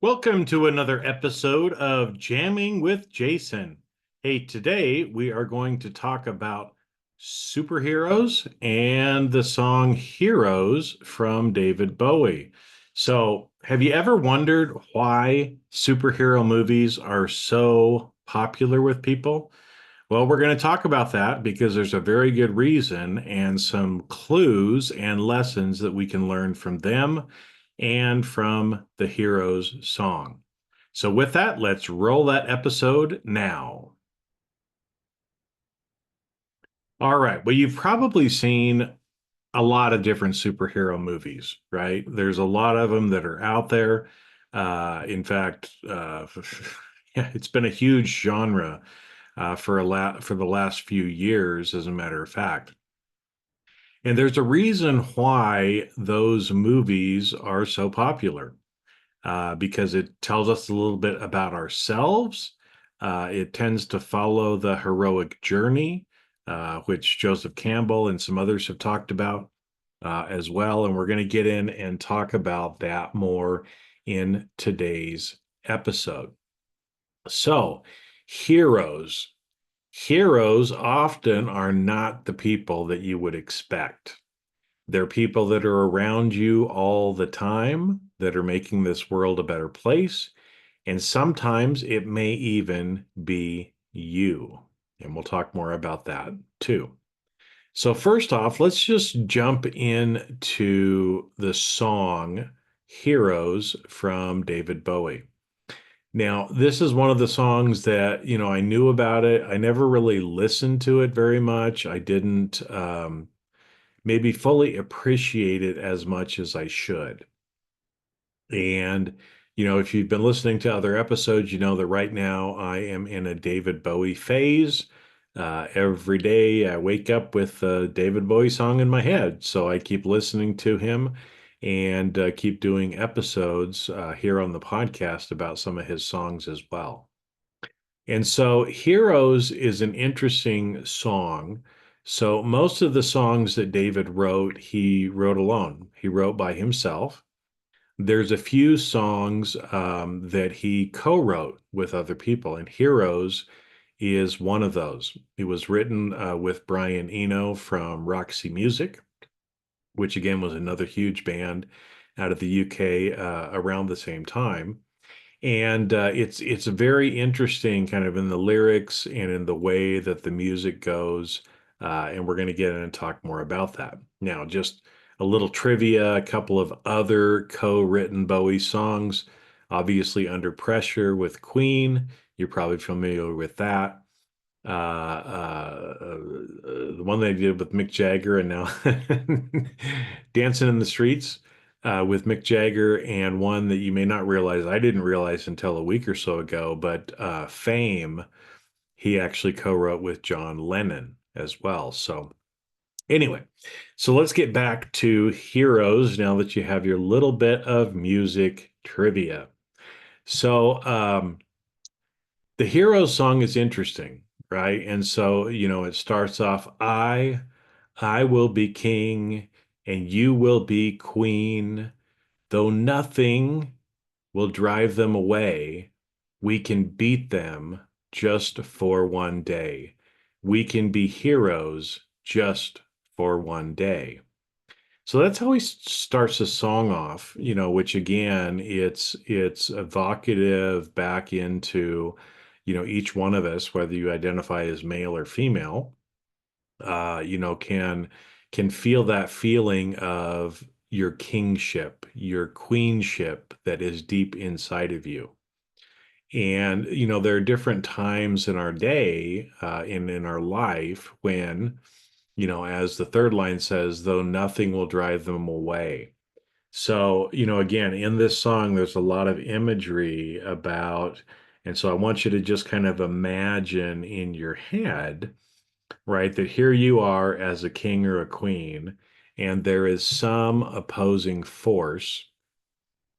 Welcome to another episode of Jamming with Jason. Hey, today we are going to talk about superheroes and the song Heroes from David Bowie. So, have you ever wondered why superhero movies are so popular with people? Well, we're going to talk about that because there's a very good reason and some clues and lessons that we can learn from them and from the hero's song. So, with that, let's roll that episode now. All right. Well, you've probably seen a lot of different superhero movies, right? There's a lot of them that are out there. In fact, yeah, it's been a huge genre for the last few years, as a matter of fact. And there's a reason why those movies are so popular, because it tells us a little bit about ourselves. It tends to follow the heroic journey, which Joseph Campbell and some others have talked about as well. And we're going to get in and talk about that more in today's episode. So, heroes. Heroes often are not the people that you would expect. They're people that are around you all the time that are making this world a better place. And sometimes it may even be you. And we'll talk more about that too. So, first off, let's just jump into the song Heroes from David Bowie. Now, this is one of the songs that, I knew about it. I never really listened to it very much. I didn't maybe fully appreciate it as much as I should. And, if you've been listening to other episodes, you know that right now I am in a David Bowie phase. Every day I wake up with a David Bowie song in my head. So I keep listening to him and keep doing episodes here on the podcast about some of his songs as well. And so Heroes is an interesting song. So most of the songs that David wrote, he wrote alone. He wrote by himself. There's a few songs that he co-wrote with other people, and Heroes is one of those. It was written with Brian Eno from Roxy Music, which again was another huge band out of the UK around the same time. And it's very interesting, kind of in the lyrics and in the way that the music goes. And we're going to get in and talk more about that. Now, just a little trivia: a couple of other co-written Bowie songs, obviously "Under Pressure" with Queen. You're probably familiar with that. The one they did with Mick Jagger, and now "Dancing in the Streets" with Mick Jagger, and one that you may not realize, I didn't realize until a week or so ago, but "Fame," he actually co-wrote with John Lennon as well. So anyway, so let's get back to Heroes now that you have your little bit of music trivia. So the Heroes song is interesting, right? And so, it starts off, I will be king and you will be queen, though nothing will drive them away. We can beat them just for one day. We can be heroes just for one day. So that's how he starts the song off, which again, it's evocative back into, each one of us, whether you identify as male or female, can feel that feeling of your kingship, your queenship that is deep inside of you. And there are different times in our day, in our life when, as the third line says, though nothing will drive them away. So, again, in this song, there's a lot of imagery about, and so I want you to just kind of imagine in your head, right, that here you are as a king or a queen, and there is some opposing force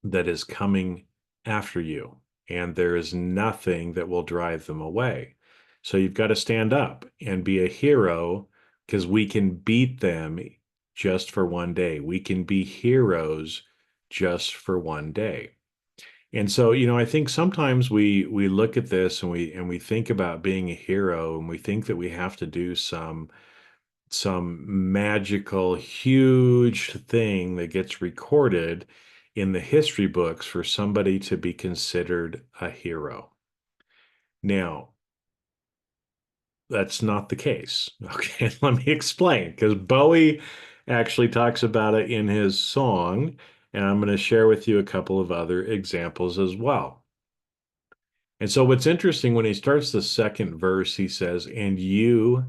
that is coming after you, and there is nothing that will drive them away. So you've got to stand up and be a hero because we can beat them just for one day. We can be heroes just for one day. And so, I think sometimes we look at this and we think about being a hero and we think that we have to do some magical huge thing that gets recorded in the history books for somebody to be considered a hero. Now, that's not the case. Okay, let me explain because Bowie actually talks about it in his song, and I'm going to share with you a couple of other examples as well. And so what's interesting when he starts the second verse, he says, "And you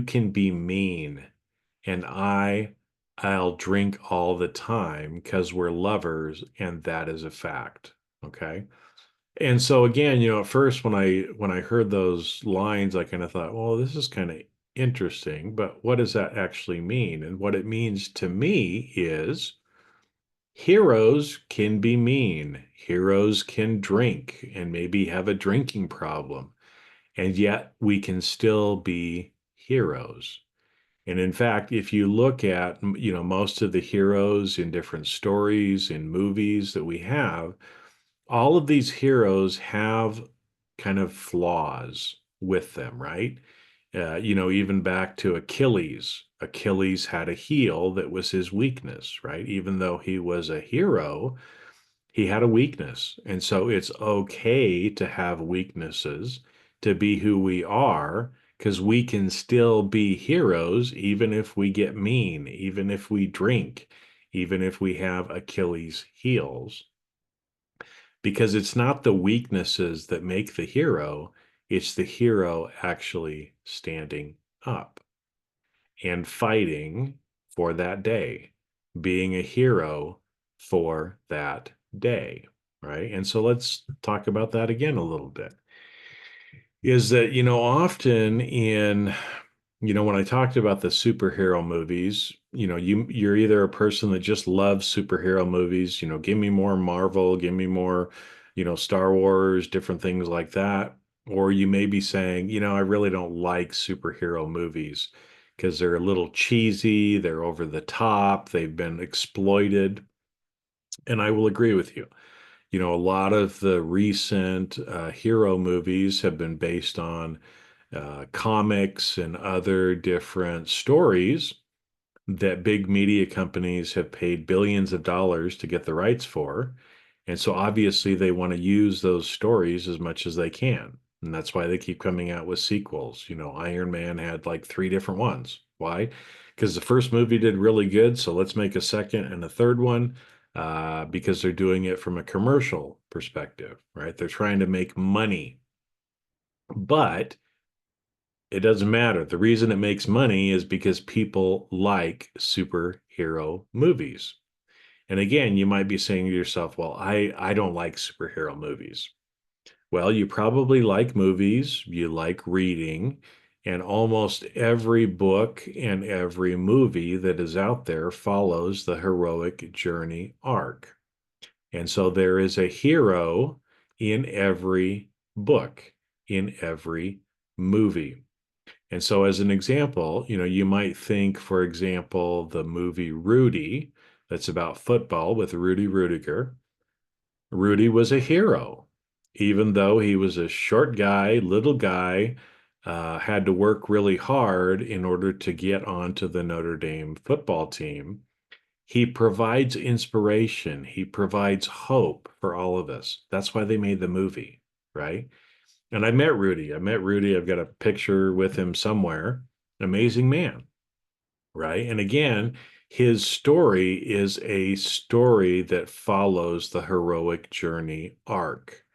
can be mean, and I'll drink all the time because we're lovers, and that is a fact." Okay. And so again, at first when I heard those lines, I kind of thought, well, this is kind of interesting, but what does that actually mean? And what it means to me is heroes can be mean. Heroes can drink and maybe have a drinking problem, and yet we can still be heroes. And in fact, if you look at, most of the heroes in different stories in movies that we have, all of these heroes have kind of flaws with them, right? Even back to Achilles. Achilles had a heel that was his weakness, right? Even though he was a hero, he had a weakness. And so it's okay to have weaknesses, to be who we are, because we can still be heroes even if we get mean, even if we drink, even if we have Achilles heels, because it's not the weaknesses that make the hero, it's the hero actually standing up and fighting for that day, being a hero for that day, right? And so let's talk about that again a little bit. Is that, often when I talked about the superhero movies, you're either a person that just loves superhero movies, give me more Marvel, give me more, Star Wars, different things like that. Or you may be saying, I really don't like superhero movies because they're a little cheesy, they're over the top, they've been exploited. And I will agree with you. A lot of the recent hero movies have been based on comics and other different stories that big media companies have paid billions of dollars to get the rights for. And so obviously they want to use those stories as much as they can. And that's why they keep coming out with sequels. Iron Man had like three different ones. Why? Because the first movie did really good. So let's make a second and a third one because they're doing it from a commercial perspective, right? They're trying to make money. But it doesn't matter. The reason it makes money is because people like superhero movies. And again, you might be saying to yourself, well, I don't like superhero movies. Well, you probably like movies, you like reading, and almost every book and every movie that is out there follows the heroic journey arc. And so there is a hero in every book, in every movie. And so, as an example, you might think, for example, the movie Rudy, that's about football with Rudy Rudiger. Rudy was a hero, even though he was a short guy, little guy, had to work really hard in order to get onto the Notre Dame football team. He provides inspiration, he provides hope for all of us. That's why they made the movie, right? And I met Rudy. I met Rudy. I've got a picture with him somewhere. Amazing man, right? And again, his story is a story that follows the heroic journey arc.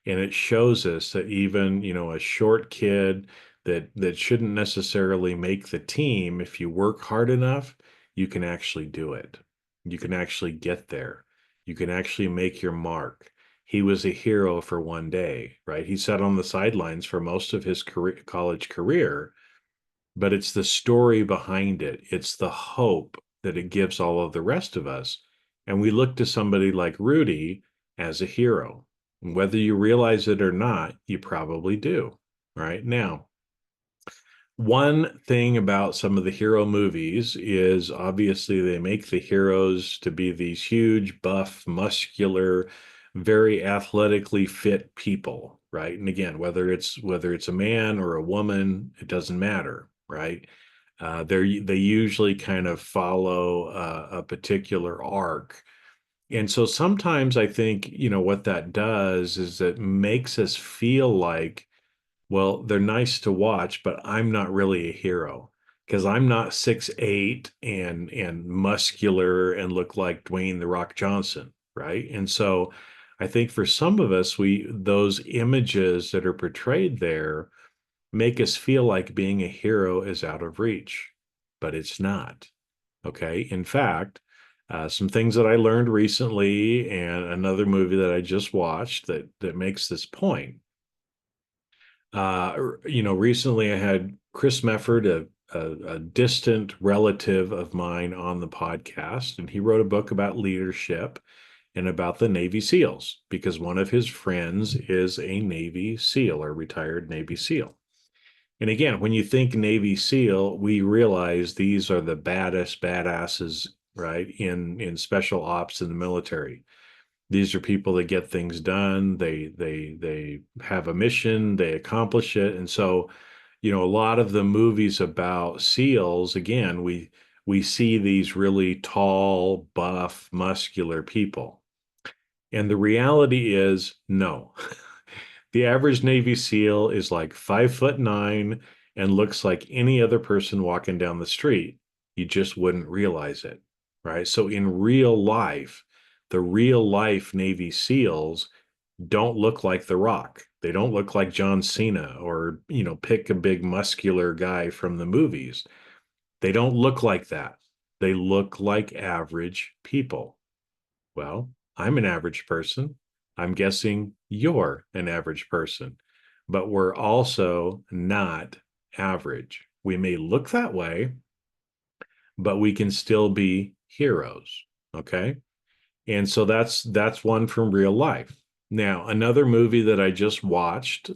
And it shows us that even, a short kid that shouldn't necessarily make the team, if you work hard enough, you can actually do it. You can actually get there. You can actually make your mark. He was a hero for one day, right? He sat on the sidelines for most of his college career, but it's the story behind it. It's the hope that it gives all of the rest of us. And we look to somebody like Rudy as a hero. Whether you realize it or not, you probably do. Right now, one thing about some of the hero movies is obviously they make the heroes to be these huge, buff, muscular, very athletically fit people, right? And again, whether it's a man or a woman, it doesn't matter, right? They usually kind of follow a particular arc. And so sometimes I think, what that does is it makes us feel like, well, they're nice to watch, but I'm not really a hero because I'm not 6'8" and muscular and look like Dwayne the Rock Johnson, right? And so I think for some of us, we those images that are portrayed there make us feel like being a hero is out of reach, but it's not. Okay. In fact, some things that I learned recently and another movie that I just watched that makes this point. Recently I had Chris Mefford, a distant relative of mine, on the podcast, and he wrote a book about leadership and about the Navy SEALs because one of his friends is a Navy SEAL or retired Navy SEAL. And again, when you think Navy SEAL, we realize these are the baddest badasses, right, in special ops in the military. These are people that get things done. They have a mission, they accomplish it. And so, a lot of the movies about SEALs, again, we see these really tall, buff, muscular people. And the reality is no. The average Navy SEAL is like 5'9" and looks like any other person walking down the street. You just wouldn't realize it, right? So in real life, the real life Navy SEALs don't look like The Rock. They don't look like John Cena or, pick a big muscular guy from the movies. They don't look like that. They look like average people. Well, I'm an average person. I'm guessing you're an average person, but we're also not average. We may look that way, but we can still be heroes. Okay. And so that's one from real life. Now, another movie that I just watched,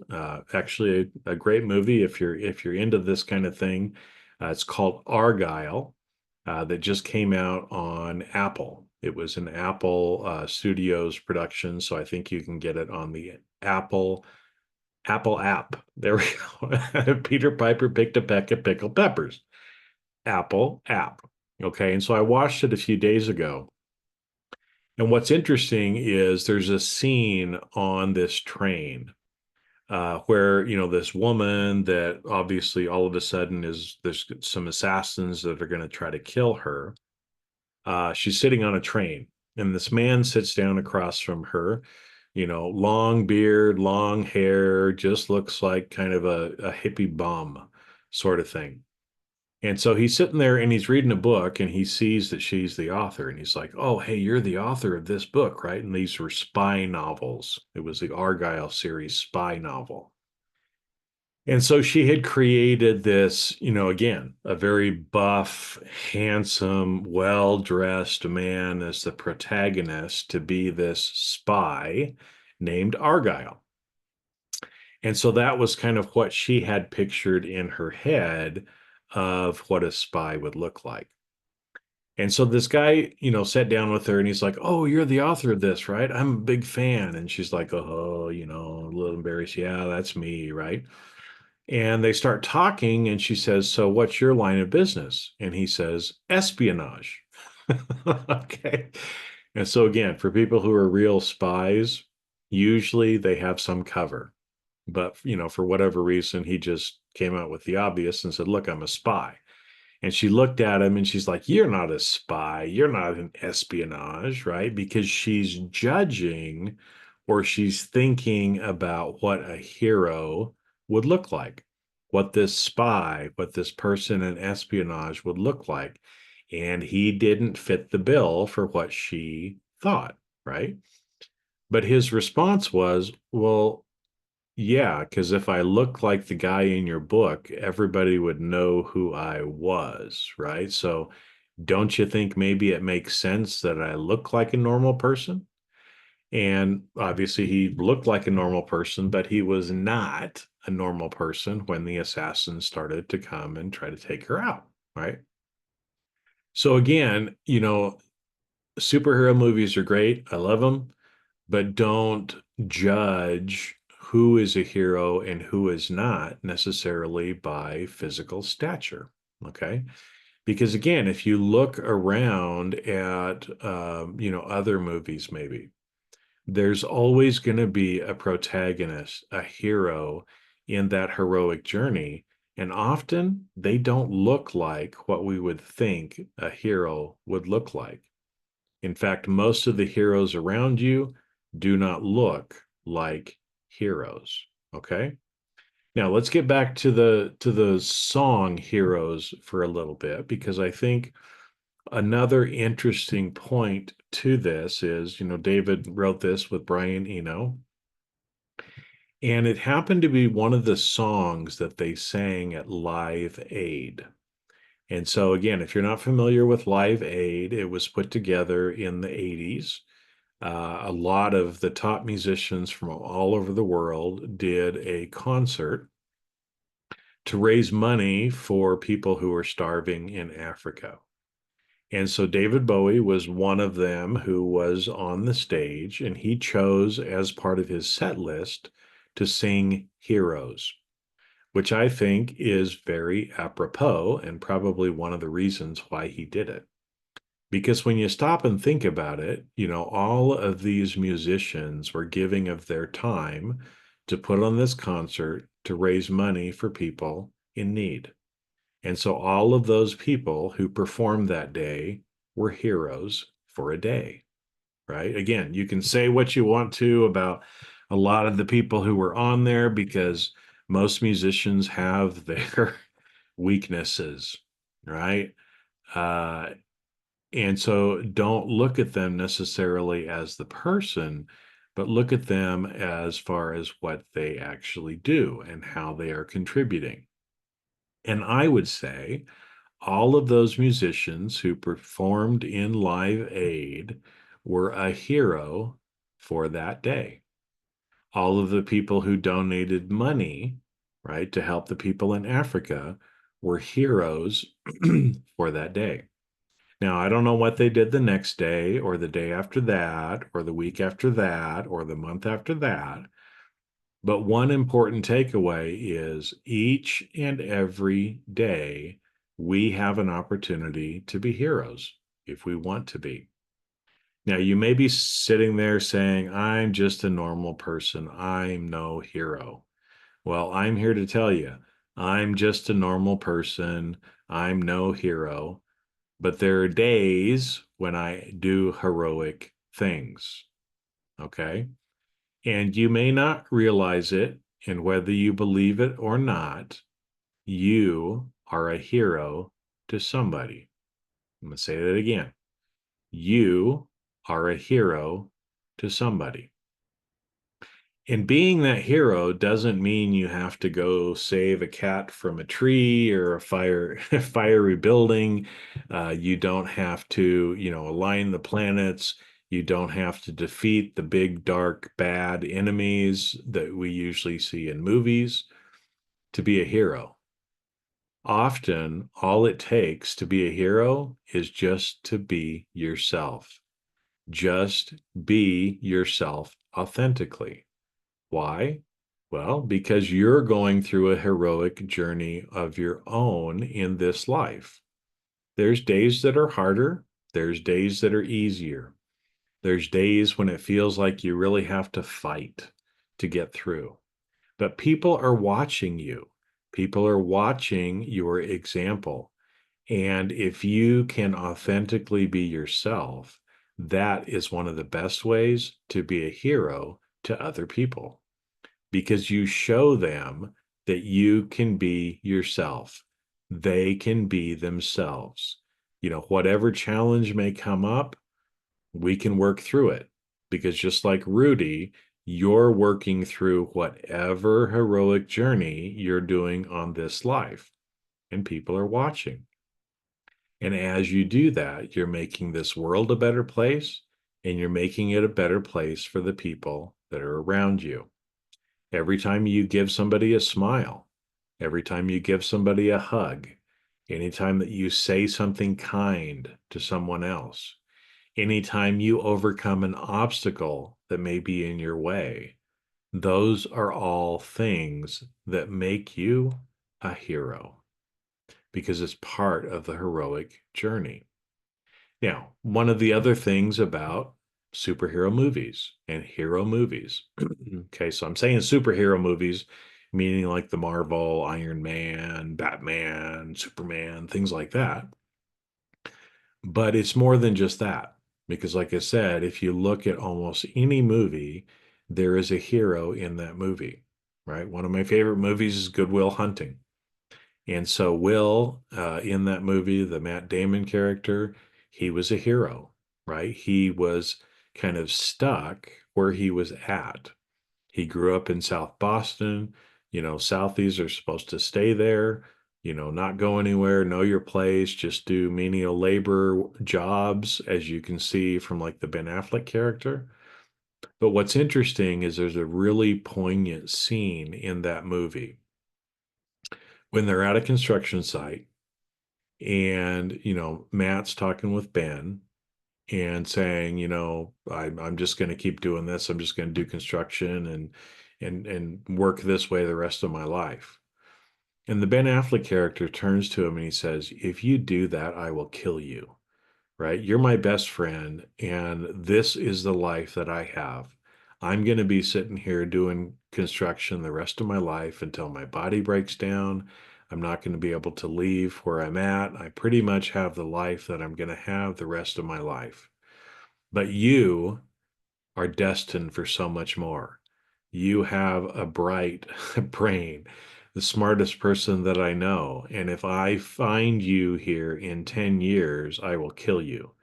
actually a great movie if you're into this kind of thing. It's called Argyle, that just came out on Apple. It was an Apple Studios production, so I think you can get it on the Apple app. There we go. Peter Piper picked a peck of pickled peppers. Apple app. Okay, and so I watched it a few days ago. And what's interesting is there's a scene on this train where, this woman that obviously all of a sudden there's some assassins that are going to try to kill her. She's sitting on a train, and this man sits down across from her, long beard, long hair, just looks like kind of a hippie bum sort of thing. And so he's sitting there and he's reading a book and he sees that she's the author. And he's like, "Oh, hey, you're the author of this book, right?" And these were spy novels. It was the Argyle series spy novel. And so she had created this, again, a very buff, handsome, well dressed man as the protagonist to be this spy named Argyle. And so that was kind of what she had pictured in her head of what a spy would look like. And so this guy, sat down with her and he's like, "Oh, you're the author of this, right? I'm a big fan." And she's like, "Oh, a little embarrassed. Yeah, that's me, right?" And they start talking and she says, "So what's your line of business?" And he says, "Espionage." Okay. And so again, for people who are real spies, usually they have some cover. But, for whatever reason, he just came out with the obvious and said, "Look, I'm a spy." And she looked at him and she's like, "You're not a spy. You're not an espionage," right? Because she's judging or she's thinking about what a hero would look like, what this spy, what this person in espionage would look like. And he didn't fit the bill for what she thought, right? But his response was, "Well, yeah, because if I look like the guy in your book, everybody would know who I was, right? So don't you think maybe it makes sense that I look like a normal person?" And obviously, he looked like a normal person, but he was not a normal person when the assassins started to come and try to take her out, right? So again, superhero movies are great. I love them. but don't judge who is a hero and who is not necessarily by physical stature. Okay. Because again, if you look around at, other movies, maybe there's always going to be a protagonist, a hero in that heroic journey. And often they don't look like what we would think a hero would look like. In fact, most of the heroes around you do not look like heroes. Okay. Now let's get back to the song Heroes for a little bit, because I think another interesting point to this is, David wrote this with Brian Eno, and it happened to be one of the songs that they sang at Live Aid. And so, again, if you're not familiar with Live Aid, it was put together in the 80s. A lot of the top musicians from all over the world did a concert to raise money for people who are starving in Africa. And so David Bowie was one of them who was on the stage, and he chose as part of his set list to sing Heroes, which I think is very apropos and probably one of the reasons why he did it. Because when you stop and think about it, all of these musicians were giving of their time to put on this concert to raise money for people in need. And so all of those people who performed that day were heroes for a day, right? Again, you can say what you want to about a lot of the people who were on there, because most musicians have their weaknesses, right? Uh, and so don't look at them necessarily as the person, but look at them as far as what they actually do and how they are contributing. And I would say all of those musicians who performed in Live Aid were a hero for that day. All of the people who donated money, right, to help the people in Africa were heroes for that day. Now, I don't know what they did the next day or the day after that or the week after that or the month after that. But one important takeaway is each and every day we have an opportunity to be heroes if we want to be. Now, you may be sitting there saying, I'm just a normal person. I'm no hero. Well, I'm here to tell you, I'm just a normal person. I'm no hero. But there are days when I do heroic things. Okay. And you may not realize it, and whether you believe it or not, you are a hero to somebody. I'm going to say that again. You are a hero to somebody. And being that hero doesn't mean you have to go save a cat from a tree or a fiery building. You don't have to, align the planets. You don't have to defeat the big, dark, bad enemies that we usually see in movies to be a hero. Often, all it takes to be a hero is just to be yourself. Just be yourself authentically. Why? Well, because you're going through a heroic journey of your own in this life. There's days that are harder, there's days that are easier. There's days when it feels like you really have to fight to get through. But people are watching you. People are watching your example. And if you can authentically be yourself, that is one of the best ways to be a hero to other people, because you show them that you can be yourself. They can be themselves. Whatever challenge may come up, we can work through it, because just like Rudy, you're working through whatever heroic journey you're doing on this life, and people are watching. And as you do that, you're making this world a better place, and you're making it a better place for the people that are around you. Every time you give somebody a smile, every time you give somebody a hug, anytime that you say something kind to someone else, Anytime you overcome an obstacle that may be in your way, those are all things that make you a hero because it's part of the heroic journey. Now, one of the other things about superhero movies and hero movies, okay, so I'm saying superhero movies, meaning like the Marvel, Iron Man, Batman, Superman, things like that. But it's more than just that. Because, like I said, if you look at almost any movie, there is a hero in that movie, right? One of my favorite movies is Good Will Hunting. And so, Will, in that movie, the Matt Damon character, he was a hero, right? He was kind of stuck where he was at. He grew up in South Boston. Southies are supposed to stay there, not go anywhere, know your place, just do menial labor jobs, as you can see from like the Ben Affleck character. But what's interesting is there's a really poignant scene in that movie when they're at a construction site and, Matt's talking with Ben and saying, I'm just going to keep doing this. I'm just going to do construction and work this way the rest of my life. And the Ben Affleck character turns to him and he says, "If you do that, I will kill you." Right? You're my best friend, and this is the life that I have. I'm going to be sitting here doing construction the rest of my life until my body breaks down. I'm not going to be able to leave where I'm at. I pretty much have the life that I'm going to have the rest of my life. But you are destined for so much more. You have a bright brain, the smartest person that I know. And if I find you here in 10 years, I will kill you.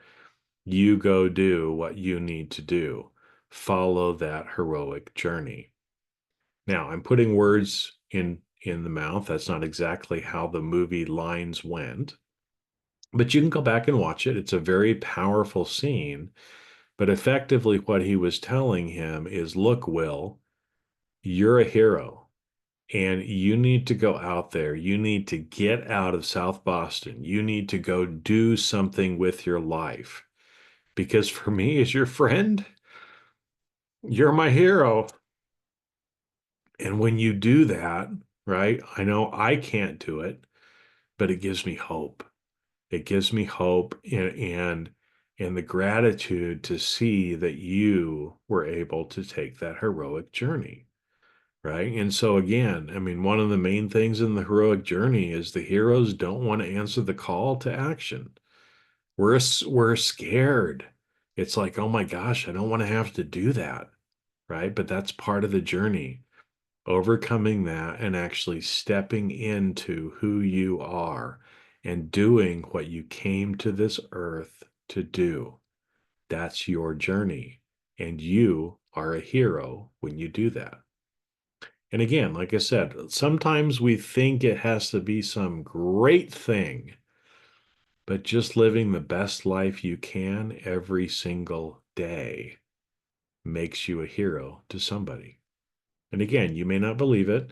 You go do what you need to do. Follow that heroic journey. Now, I'm putting words in the mouth. That's not exactly how the movie lines went, but you can go back and watch it. It's a very powerful scene. But effectively, what he was telling him is, look, Will, you're a hero and you need to go out there. You need to get out of South Boston. You need to go do something with your life. Because for me, as your friend, you're my hero. And when you do that, right, I know I can't do it, but it gives me hope. It gives me hope and the gratitude to see that you were able to take that heroic journey. Right. And so, again, I mean, one of the main things in the heroic journey is the heroes don't want to answer the call to action. We're scared. It's like, oh my gosh, I don't want to have to do that. Right. But that's part of the journey, overcoming that and actually stepping into who you are and doing what you came to this earth to do. That's your journey. And you are a hero when you do that. And again, like I said, sometimes we think it has to be some great thing, but just living the best life you can every single day makes you a hero to somebody. And again, you may not believe it,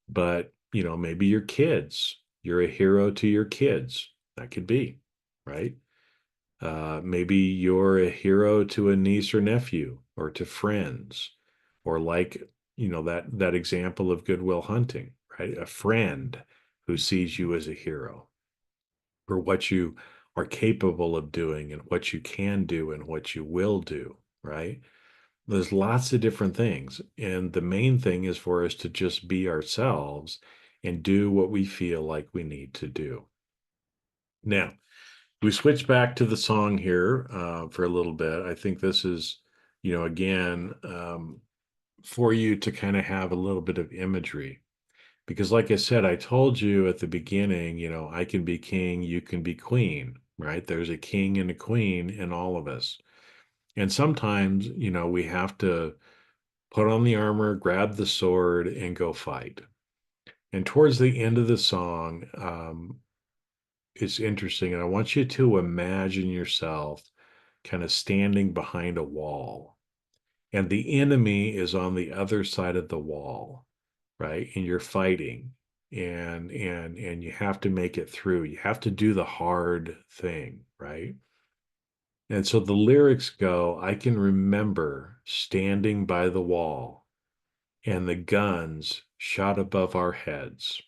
but maybe your kids, you're a hero to your kids. That could be, right? Maybe you're a hero to a niece or nephew or to friends, or like, that example of Good Will Hunting, right? A friend who sees you as a hero for what you are capable of doing and what you can do and what you will do, right? There's lots of different things. And the main thing is for us to just be ourselves and do what we feel like we need to do. Now, we switch back to the song here for a little bit. I think this is, again, for you to kind of have a little bit of imagery. Because, like I said, I told you at the beginning, I can be king, you can be queen, right? There's a king and a queen in all of us. And sometimes, we have to put on the armor, grab the sword, and go fight. And towards the end of the song, it's interesting. And I want you to imagine yourself kind of standing behind a wall, and the enemy is on the other side of the wall, right? And you're fighting, and you have to make it through. You have to do the hard thing, right? And so the lyrics go, I can remember standing by the wall and the guns shot above our heads.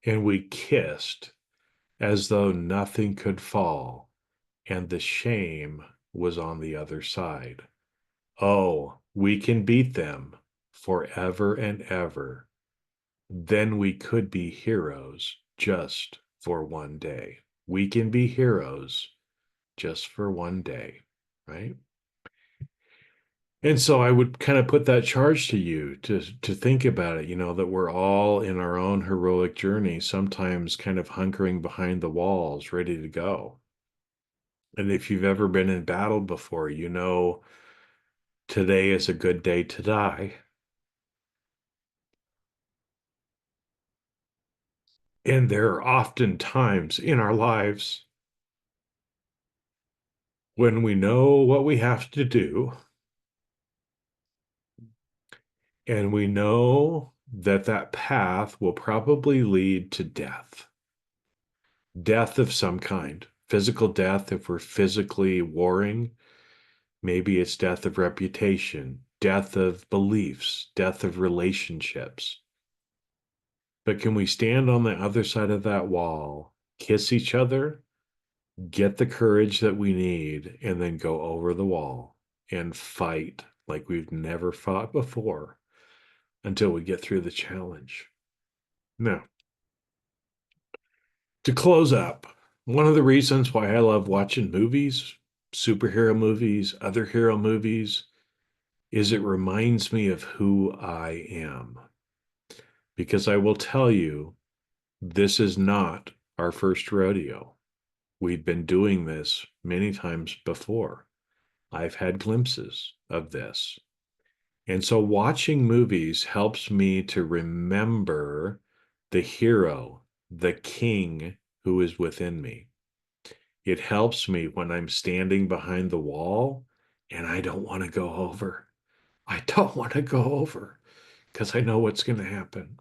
And we kissed as though nothing could fall, and the shame was on the other side. Oh, we can beat them forever and ever. Then we could be heroes just for one day. We can be heroes just for one day, right? And so I would kind of put that charge to you to think about it, that we're all in our own heroic journey, sometimes kind of hunkering behind the walls, ready to go. And if you've ever been in battle before, today is a good day to die. And there are often times in our lives when we know what we have to do, and we know that that path will probably lead to death of some kind, physical death if we're physically warring. Maybe it's death of reputation, death of beliefs, death of relationships. But can we stand on the other side of that wall, kiss each other, get the courage that we need, and then go over the wall and fight like we've never fought before until we get through the challenge? Now, to close up, one of the reasons why I love watching movies, superhero movies, other hero movies, is it reminds me of who I am. Because I will tell you, this is not our first rodeo. We've been doing this many times before. I've had glimpses of this. And so watching movies helps me to remember the hero, the king who is within me. It helps me when I'm standing behind the wall and I don't want to go over. I don't want to go over because I know what's going to happen.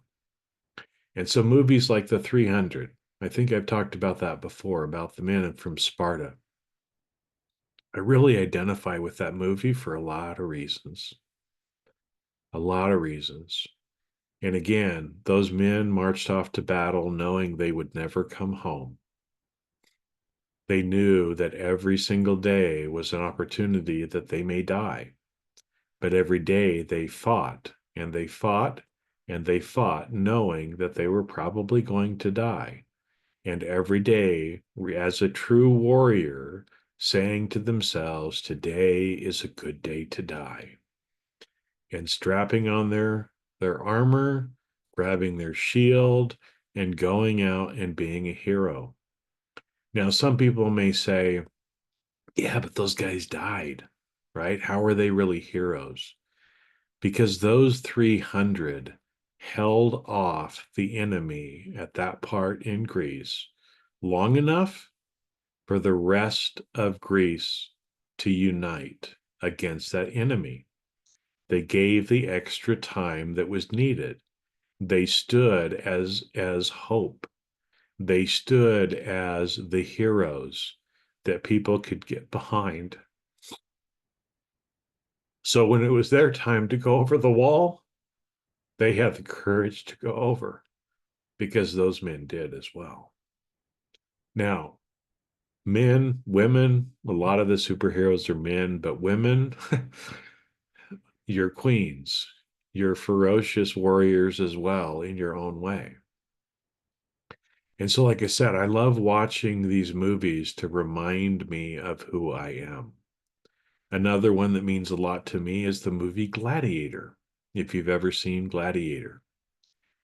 And so movies like The 300, I think I've talked about that before, about the man from Sparta. I really identify with that movie for a lot of reasons. A lot of reasons. And again, those men marched off to battle knowing they would never come home. They knew that every single day was an opportunity that they may die. But every day they fought and they fought and they fought, knowing that they were probably going to die. And every day, as a true warrior, saying to themselves, today is a good day to die. And strapping on their armor, grabbing their shield, and going out and being a hero. Now, some people may say, yeah, but those guys died, right? How are they really heroes? Because those 300 held off the enemy at that part in Greece long enough for the rest of Greece to unite against that enemy. They gave the extra time that was needed. They stood as hope. They stood as the heroes that people could get behind. So when it was their time to go over the wall, they had the courage to go over because those men did as well. Now, men, women, a lot of the superheroes are men, but women, you're queens. You're ferocious warriors as well in your own way. And so, like I said, I love watching these movies to remind me of who I am. Another one that means a lot to me is the movie Gladiator, if you've ever seen Gladiator.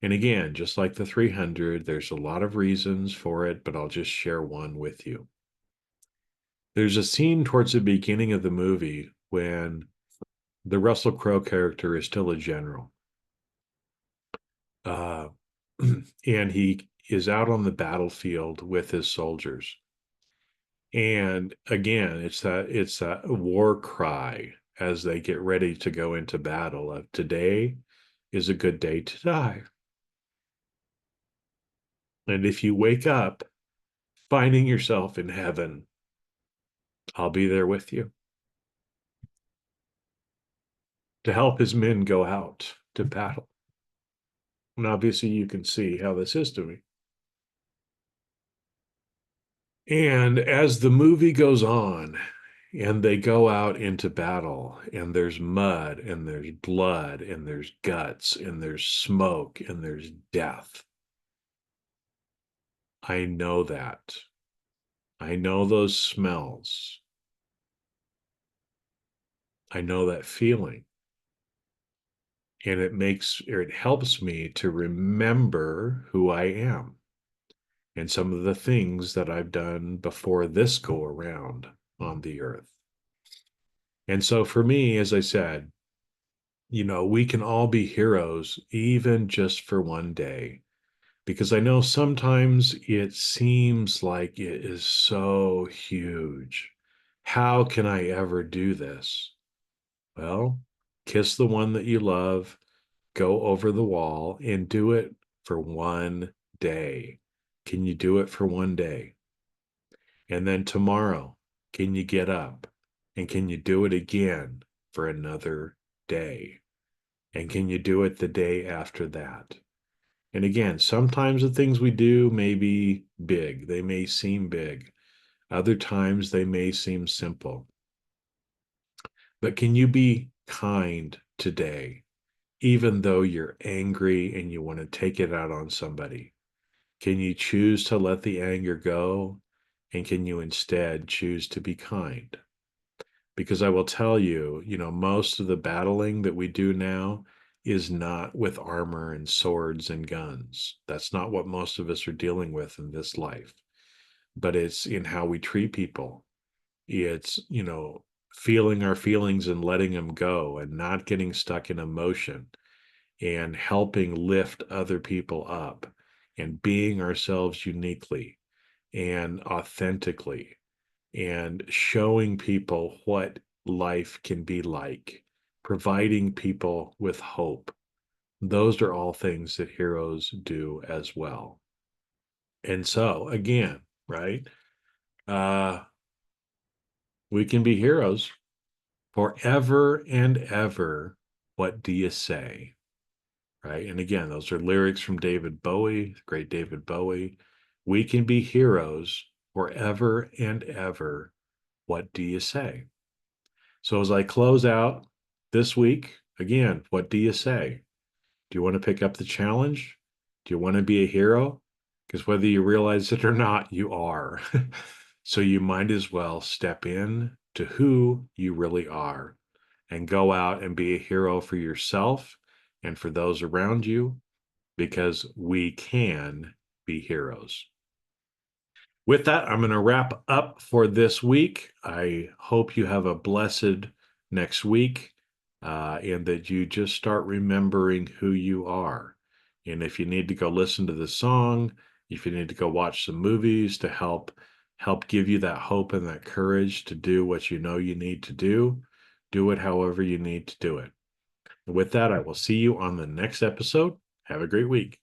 And again, just like the 300, there's a lot of reasons for it, but I'll just share one with you. There's a scene towards the beginning of the movie when the Russell Crowe character is still a general. Uh, and he is out on the battlefield with his soldiers. And again, it's that war cry as they get ready to go into battle of today is a good day to die. And if you wake up finding yourself in heaven, I'll be there with you to help his men go out to battle. And obviously, you can see how this is to me. And as the movie goes on, and they go out into battle, and there's mud, and there's blood, and there's guts, and there's smoke, and there's death. I know that. I know those smells. I know that feeling. And it helps me to remember who I am and some of the things that I've done before this go around on the earth. And so for me, as I said, we can all be heroes, even just for one day, because I know sometimes it seems like it is so huge. How can I ever do this? Well, kiss the one that you love, go over the wall, and do it for one day. Can you do it for one day? And then tomorrow, can you get up? And can you do it again for another day? And can you do it the day after that? And again, sometimes the things we do may be big, they may seem big. Other times they may seem simple. But can you be kind today, even though you're angry and you want to take it out on somebody? Can you choose to let the anger go? And can you instead choose to be kind? Because I will tell you, most of the battling that we do now is not with armor and swords and guns. That's not what most of us are dealing with in this life, but it's in how we treat people. It's, feeling our feelings and letting them go and not getting stuck in emotion and helping lift other people up and being ourselves uniquely and authentically and showing people what life can be like, providing people with hope. Those are all things that heroes do as well. And so, again, right? Uh, we can be heroes forever and ever. What do you say? Right. And again, those are lyrics from David Bowie, great David Bowie. We can be heroes forever and ever. What do you say? So as I close out this week, again, what do you say? Do you want to pick up the challenge? Do you want to be a hero? Because whether you realize it or not, you are. So you might as well step in to who you really are and go out and be a hero for yourself and for those around you, because we can be heroes. With that, I'm going to wrap up for this week. I hope you have a blessed next week and that you just start remembering who you are. And if you need to go listen to the song, if you need to go watch some movies to help give you that hope and that courage to do what you know you need to do it however you need to do it. And with that, I will see you on the next episode. Have a great week.